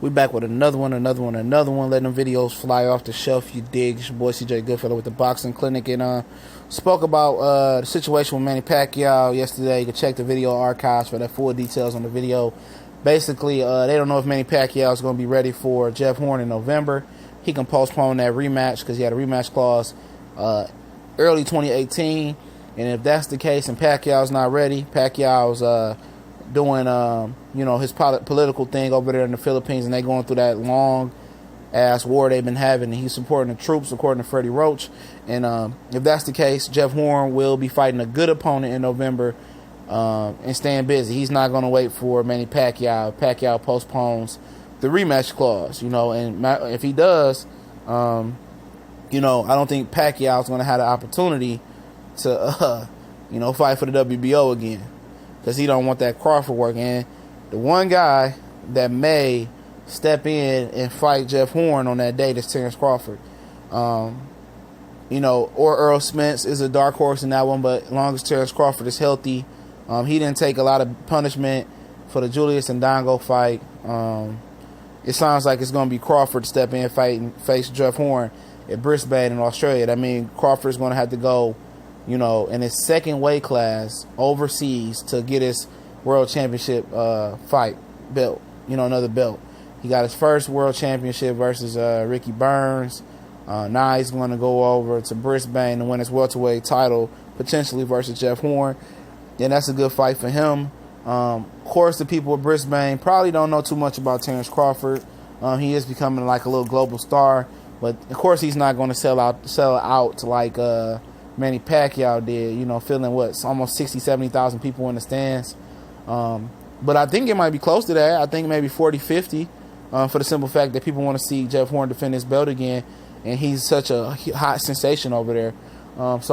We back with another one, letting them videos fly off the shelf, you dig. It's your boy CJ Goodfellow with the Boxing Clinic, and spoke about the situation with Manny Pacquiao yesterday. You can check the video archives for the full details on the video. Basically, they don't know if Manny Pacquiao is going to be ready for Jeff Horn in November. He can postpone that rematch because he had a rematch clause early 2018. And if that's the case and Pacquiao's not ready, Pacquiao's doing his political thing over there in the Philippines, and they going through that long ass war they've been having, and he's supporting the troops according to Freddie Roach. And if that's the case, Jeff Horn will be fighting a good opponent in November and staying busy. He's not going to wait for Manny Pacquiao. Pacquiao postpones the rematch clause, and if he does, I don't think Pacquiao's going to have the opportunity to fight for the WBO again, because he don't want that Crawford work. And the one guy that may step in and fight Jeff Horn on that date is Terrence Crawford. Or Earl Spence is a dark horse in that one, but as long as Terrence Crawford is healthy, he didn't take a lot of punishment for the Julius Ndongo fight. It sounds like it's going to be Crawford step in, fight, and face Jeff Horn at Brisbane in Australia. That means Crawford's going to have to go in his second weight class overseas to get his world championship fight belt, another belt. He got his first world championship versus Ricky Burns. Now he's going to go over to Brisbane to win his welterweight title, potentially versus Jeff Horn. And that's a good fight for him. Of course, the people of Brisbane probably don't know too much about Terrence Crawford. He is becoming like a little global star. But, of course, he's not going to sell out to like Manny Pacquiao did, filling almost 60, 70,000 people in the stands. But I think it might be close to that. I think maybe 40, 50 for the simple fact that people want to see Jeff Horn defend his belt again, and he's such a hot sensation over there. That's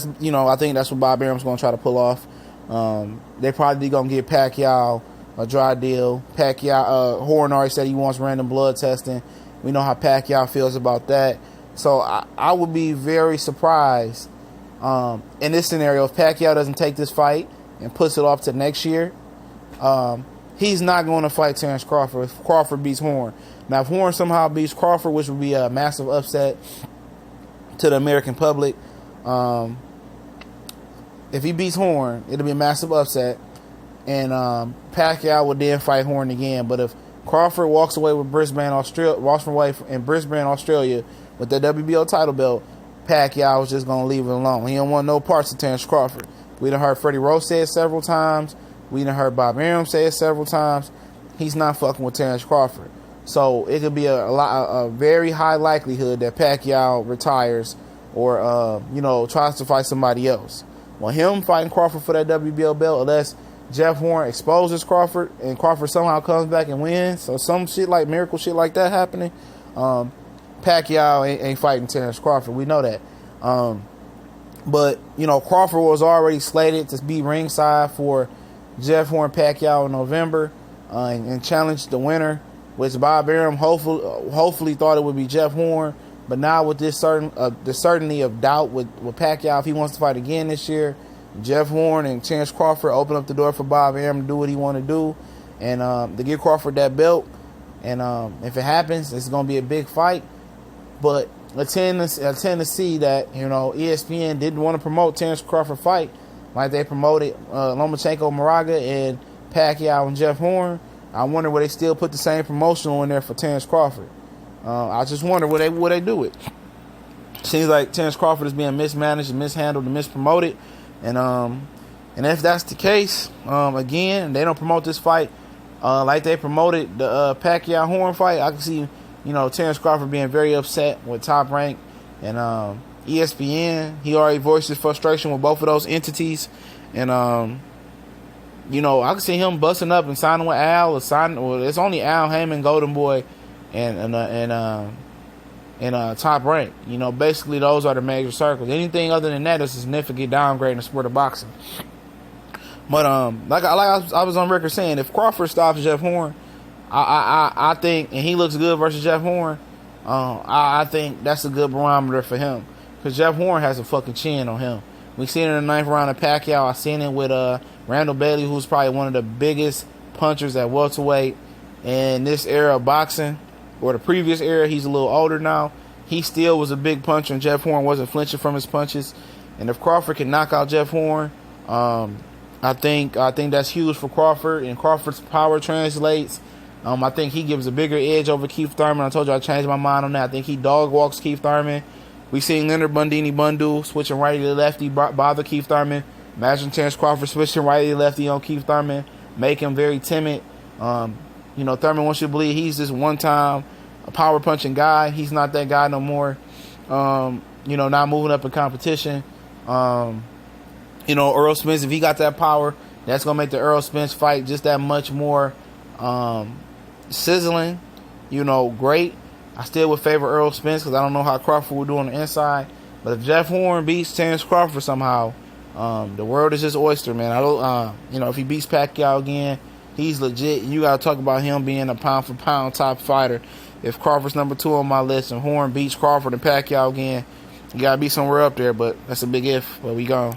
I think that's what Bob Arum's going to try to pull off. They're probably going to give Pacquiao a dry deal. Horn already said he wants random blood testing. We know how Pacquiao feels about that. So I would be very surprised in this scenario if Pacquiao doesn't take this fight and puts it off to next year. He's not going to fight Terrence Crawford if Crawford beats Horn. Now, if Horn somehow beats Crawford, which would be a massive upset to the American public, if he beats Horn, it'll be a massive upset, and Pacquiao would then fight Horn again. But if Crawford walks away with Brisbane, Australia, with the WBO title belt, Pacquiao is just going to leave it alone. He don't want no parts of Terrence Crawford. We done heard Freddie Roach say it several times. We done heard Bob Arum say it several times. He's not fucking with Terrence Crawford. So it could be a very high likelihood that Pacquiao retires or tries to fight somebody else. Well, him fighting Crawford for that WBO belt, unless Jeff Horn exposes Crawford and Crawford somehow comes back and wins, so some shit like miracle shit like that happening, Pacquiao ain't fighting Terrence Crawford. We know that. But Crawford was already slated to be ringside for Jeff Horn Pacquiao in November and challenge the winner, which Bob Arum hopefully thought it would be Jeff Horn. But now with this the certainty of doubt with Pacquiao, if he wants to fight again this year, Jeff Horn and Terrence Crawford open up the door for Bob Arum to do what he want to do, and to give Crawford that belt. And if it happens, it's going to be a big fight. But I tend to see that ESPN didn't want to promote Terrence Crawford fight like they promoted Lomachenko, Moraga, and Pacquiao and Jeff Horn. I wonder will they still put the same promotional in there for Terrence Crawford. I just wonder will they do it. Seems like Terrence Crawford is being mismanaged and mishandled and mispromoted, and if that's the case, again, they don't promote this fight like they promoted the Pacquiao Horn fight. I can see Terrence Crawford being very upset with Top Rank and ESPN. He already voiced his frustration with both of those entities, and I can see him busting up and signing with Al or it's only Al, Heyman, Golden Boy, and Top Rank. Basically those are the major circles. Anything other than that is a significant downgrade in the sport of boxing. But like I was on record saying, if Crawford stops Jeff Horn, I think, and he looks good versus Jeff Horn, I think that's a good barometer for him, because Jeff Horn has a fucking chin on him. We seen it in the 9th round of Pacquiao. I seen it with Randall Bailey, who's probably one of the biggest punchers at welterweight. in this era of boxing, or the previous era. He's a little older now. He still was a big puncher, and Jeff Horn wasn't flinching from his punches. And if Crawford can knock out Jeff Horn, I think that's huge for Crawford, and Crawford's power translates. I think he gives a bigger edge over Keith Thurman. I told you I changed my mind on that. I think he dog walks Keith Thurman. We seen Leonard Bundini Bundu switching righty to lefty bother Keith Thurman. Imagine Terrence Crawford switching righty to lefty on Keith Thurman, make him very timid. Thurman wants you to believe he's this one-time power punching guy. He's not that guy no more. Not moving up in competition. Earl Spence, if he got that power, that's going to make the Earl Spence fight just that much more sizzling, great. I still would favor Earl Spence because I don't know how Crawford will do on the inside. But if Jeff Horn beats Terrence Crawford somehow, the world is just oyster, man. I don't, if he beats Pacquiao again, he's legit. You got to talk about him being a pound-for-pound top fighter. If Crawford's number 2 on my list and Horn beats Crawford and Pacquiao again, you got to be somewhere up there. But that's a big if. But we gone.